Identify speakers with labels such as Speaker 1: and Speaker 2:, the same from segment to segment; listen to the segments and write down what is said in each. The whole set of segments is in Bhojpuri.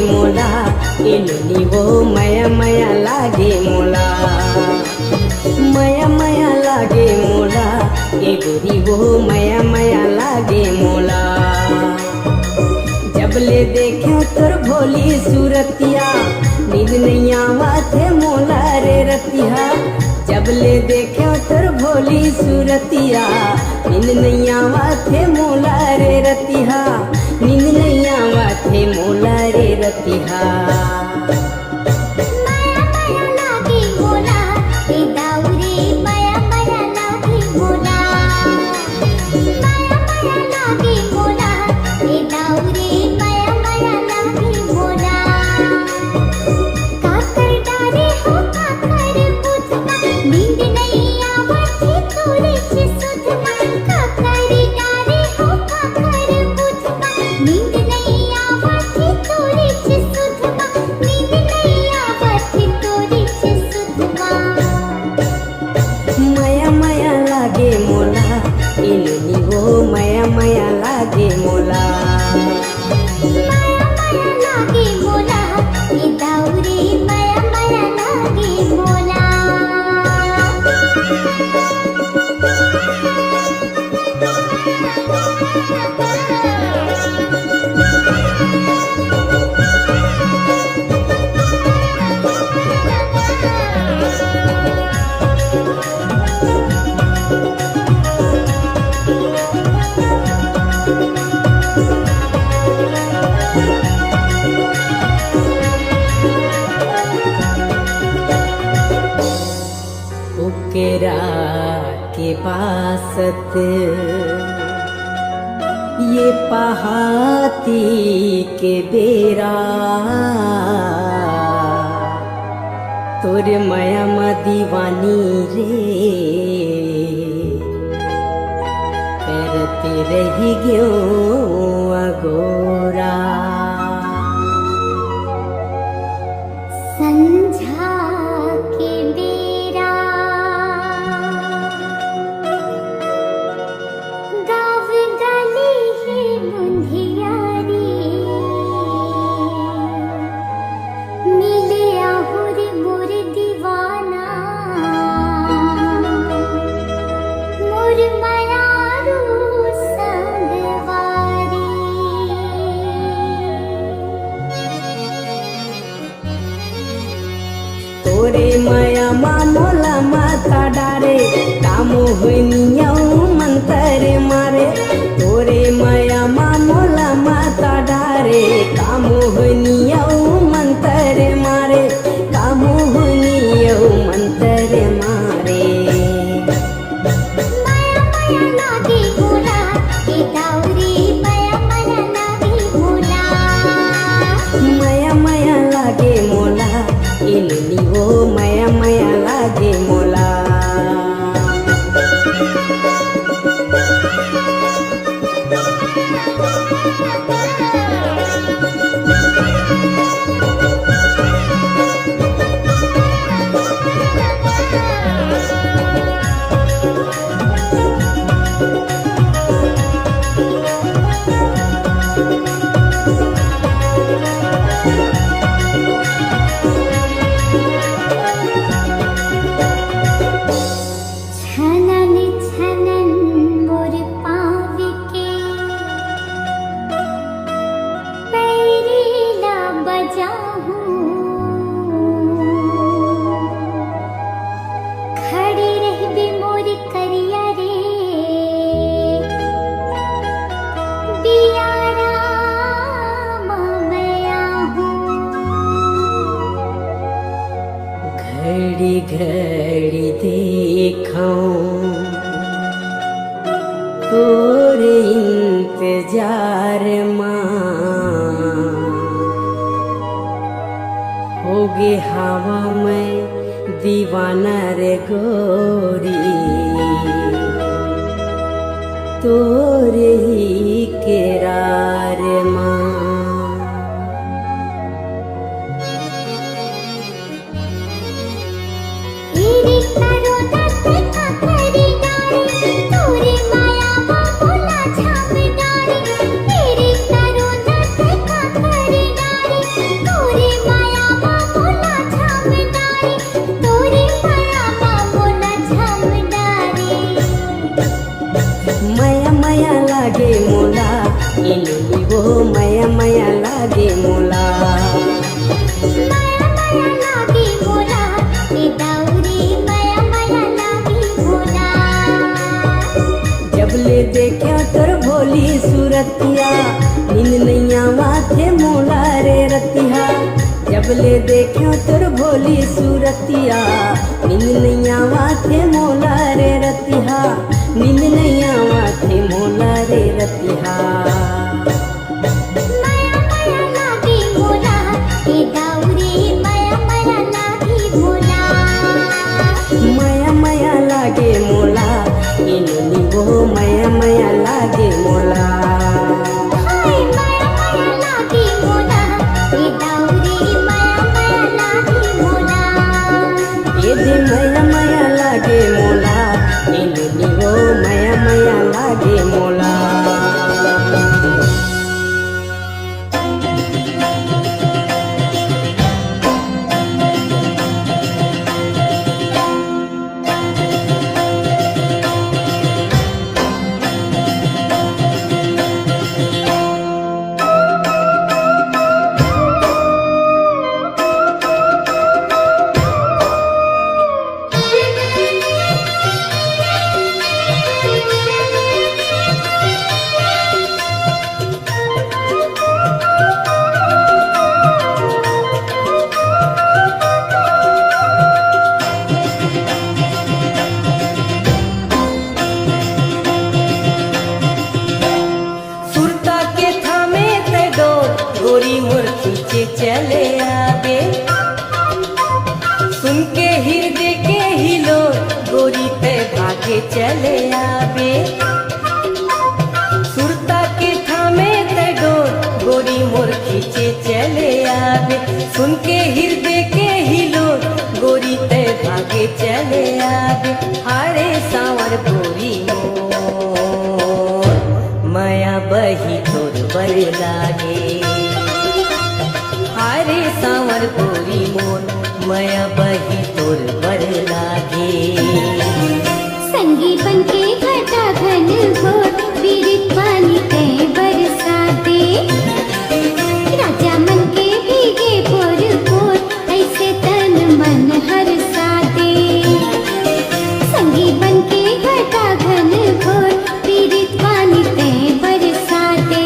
Speaker 1: मोला इलनी वो माया माया लागे मोला माया माया लागे मोला ए गोरी वो माया माया लागे मोला जब ले देखो तोर भोली सूरतिया नींद नहीं आवत है मोला रे रतिया जब ले देखो तोर भोली सूरतिया नींद नहीं आवत है मोला रे रतिया नींद नहीं आवत है मोला रे रतिया के पासत ये पहाती के बेरा तोरे माया म दीवानी रे करते रही गयो अगोरा
Speaker 2: संझा के बेरा गाँव गली है बुंधियारी मिले आहुर मोर दीवाना मोर मायारू संगवारी
Speaker 1: तोरे माया मोला माता डारे कामो हुनिया मंतर मारे तोरे माया मोला माता डारे कामो हुनिया मंतर मारे कामो हुनिया मंतर मारे
Speaker 2: माया माया लागे मोला ए दाउरी माया माया लागे मोला
Speaker 1: माया माया लागे मोला इलनी वो माया माया लागे मोला
Speaker 2: छनन छनन मोर पाँव के पैरीला बजाहूँ खड़ी रहबे मोर करिया रे बियारा मैं आहूँ
Speaker 1: घड़ी घड़ी देखूं तोरे इंतजार मां होगे हवा में दीवाना रे गोरी तोरे ही केरार मां
Speaker 2: तेरे करो दत्त खरी डारे तोरे माया बोला छाप डारे तेरे करो दत्त खरी डारे
Speaker 1: इनुनी वो मया मया लागे मोला।
Speaker 2: माया माया लागी मोला के दाउरी माया माया लागी मोला।
Speaker 1: जब ले देखा तोर भोली सूरतिया नींद नहीं आवाथे मोला रे रतिया। जब ले देखा तोर भोली सूरतिया नींद नहीं आवाथे मोला रे रतिया। नींद नहीं आवाथे मोला रे रतिया।
Speaker 2: माया माया लागी मोला के दाउरी माया माया लागी मोला।
Speaker 1: माया माया लागे मोला इनुनी वो माया माया लागे मोला।
Speaker 2: हाय माया माया लागी मोला के दाउरी माया माया लागी मोला।
Speaker 1: ये दे माया माया लागे मोला इनुनी वो माया माया लागे मोला। सुरता के थामे ते डोर गोरी मोर खींचे चले आवे। सुन के हृदय के हिलो गोरी ते भागे चले आवे। सुरता के थामे ते डोर गोरी मोर खींचे चले आवे। सुन के हृदय के हिलो गोरी ते भागे चले आवे। हारे सांवर गोरी मोर माया बही तोर बर लागे। हारे सांवर गोरी मोर माया बही तोर बर लागे।
Speaker 2: संगी बनके घटा घन घोर पीड़ित पानी ते बरसा दे। राजा मन के भीगे पोर पोर ऐसे तन मन हरसा दे। संगी बनके घटा घन घोर पीड़ित पानी ते बरसा दे।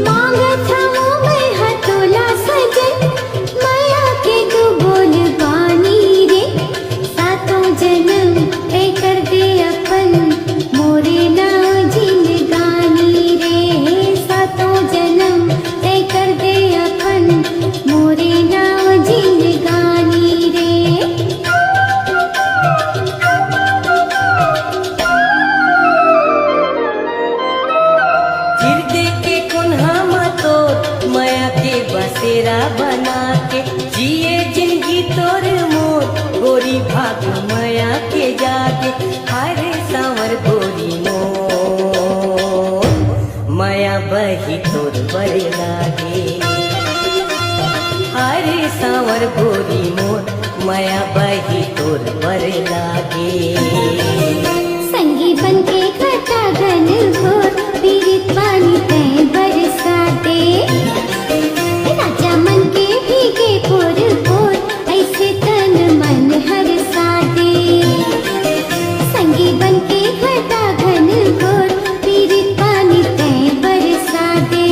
Speaker 2: मांगत हूँ मैं हथोला सजन माया के दो बोल बानी रे। सातों जन्म तय कर दे अपन मोरे नाव जिंदगानी रे। सातों जन्म तय कर दे अपन मोरे नाव जिंदगानी रे।
Speaker 1: हृदय के कुन्हा तोर माया के बसेरा बना के जिए जिंदगी तोर मोर गोरी भाग माया के जागे। हारे सांवर गोरी मोर माया बही तोर बर लागे। हारे सांवर गोरी मोर माया बही तोर बर लागे।
Speaker 2: संगी बनके घटा घन घोर पीड़ित पानी ते बरसा दे। राजा मन के भीगे पोर पोर ऐसे तन मन हरसा दे। संगी बनके घटा घन घोर पीड़ित पानी ते बरसा दे।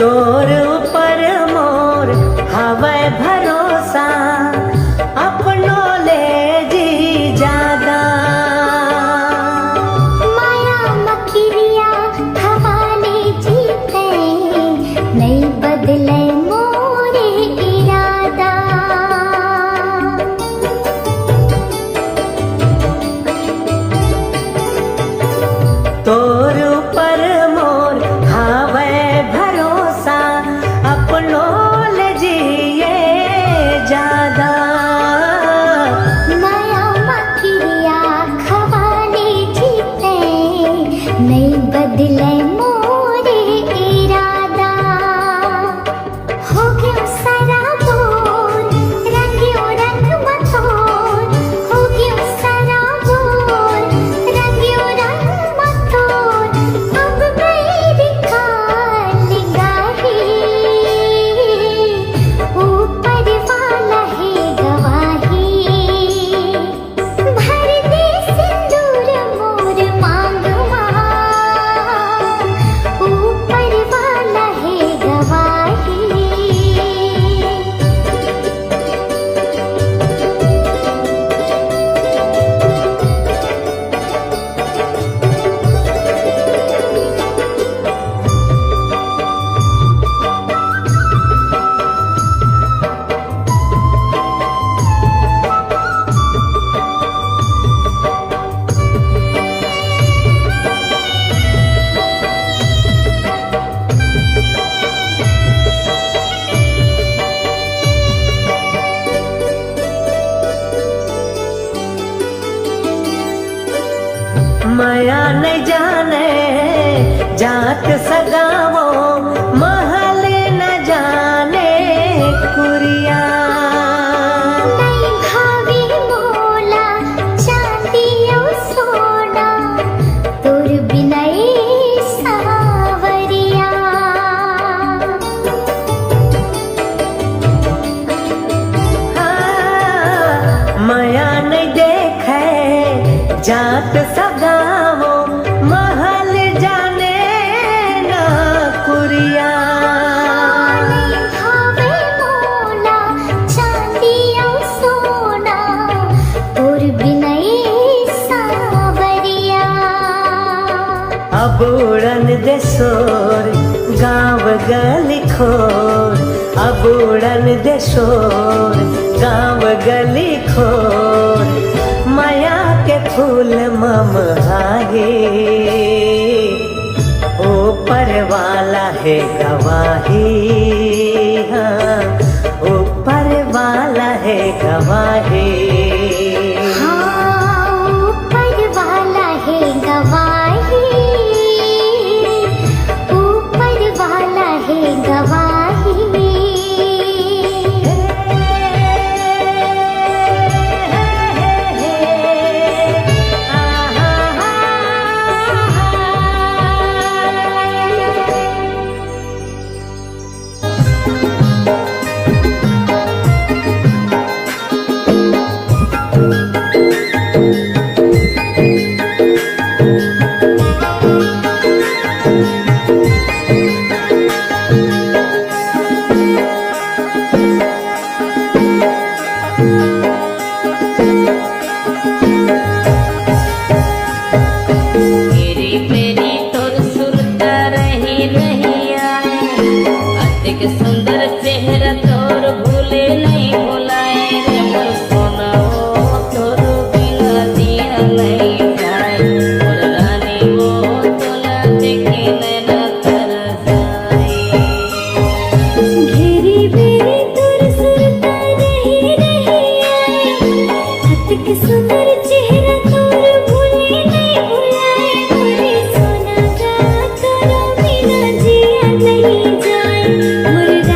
Speaker 1: तोर ऊपर मोर हवे भरोसा अपनो ले जी ज्यादा
Speaker 2: माया मखिरिया हवाले जीते नहीं बदले मोरे इरादा
Speaker 1: तोर ऊपर मोर हावे भरोसा अपनो ले जिए ज्यादा
Speaker 2: माया मखिरिया हवाले जीते नहीं बदले मोरे इरादा हो गयो सारा बोल रंगियो रंग मतोर हो गयो सारा बोल रंगियो रंग मतोर अब मेरी खाल गाही ऊपर वाला है गवाही भर दे सिंदूर मोर मांगवा ऊपर वाला है गवाही
Speaker 1: माया नहीं जाने जात सगावो महल न जाने कुरिया
Speaker 2: नहीं भावी मोला चांदियो सोना तोर बिनई सावरिया
Speaker 1: माया नहीं देखे जात सगावो महल जाने न कुरिया
Speaker 2: नहीं भावे मोला चांदियो सोना तोर बिनई सावरिया
Speaker 1: अब उड़न दे शोर गाँव गली खोर अब उड़न दे शोर गाँव गली खोर माया के फूल ममहागे ऊपर वाला है गवाही हाँ ऊपर वाला है गवाही
Speaker 2: हाँ ऊपर वाला है गवाही ऊपर वाला है गवाही
Speaker 1: सुंदर चेहरा तोर भूले नहीं भुलाए रे मोर सोना वो तोर बिना दिया नहीं जाए मोर रानी वो तोला देखी नैना तर जाए
Speaker 2: घेरी बेरी तोर सुरता रही आए हत के सुंदर चेहरा तोर भूले नहीं भुलाए मोरे सोना गा तोर बिना जिया नहीं जाए मोर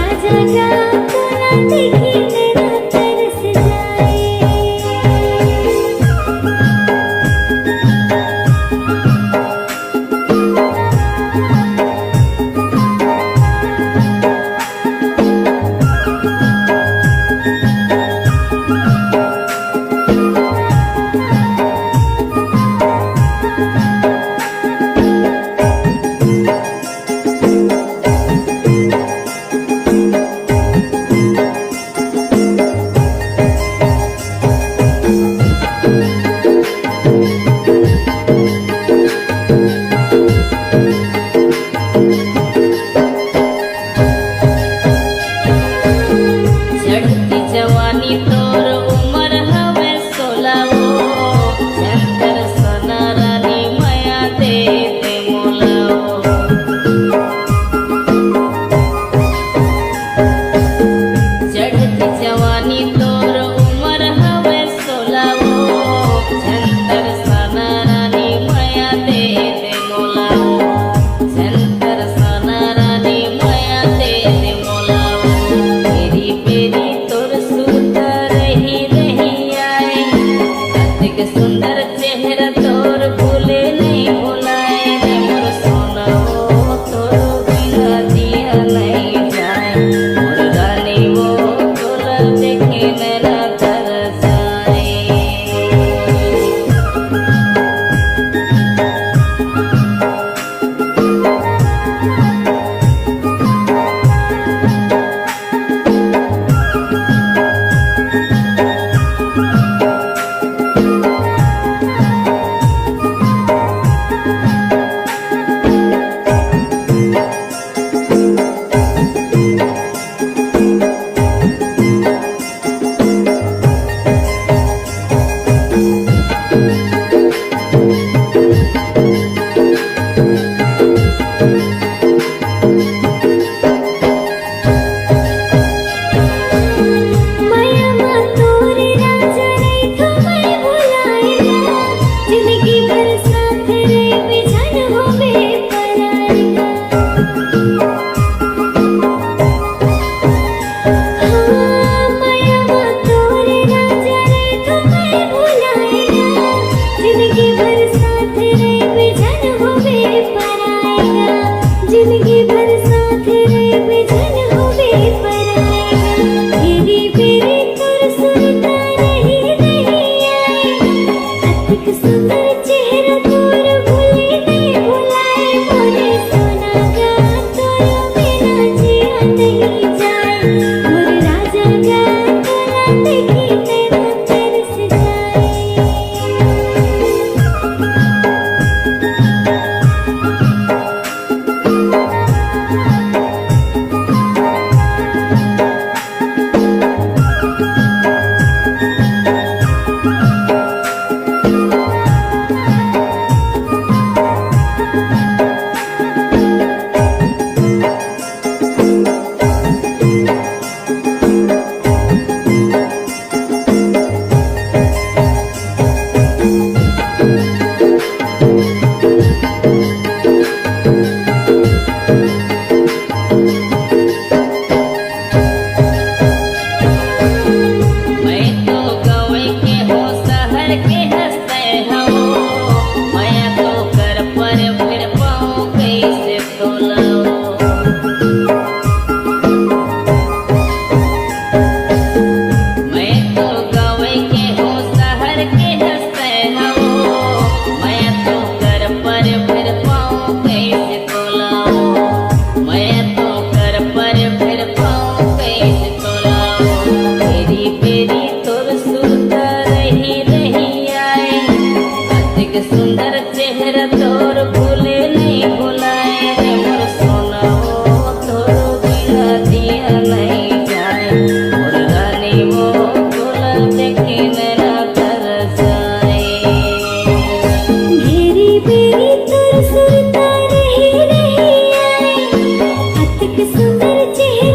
Speaker 2: चेहरा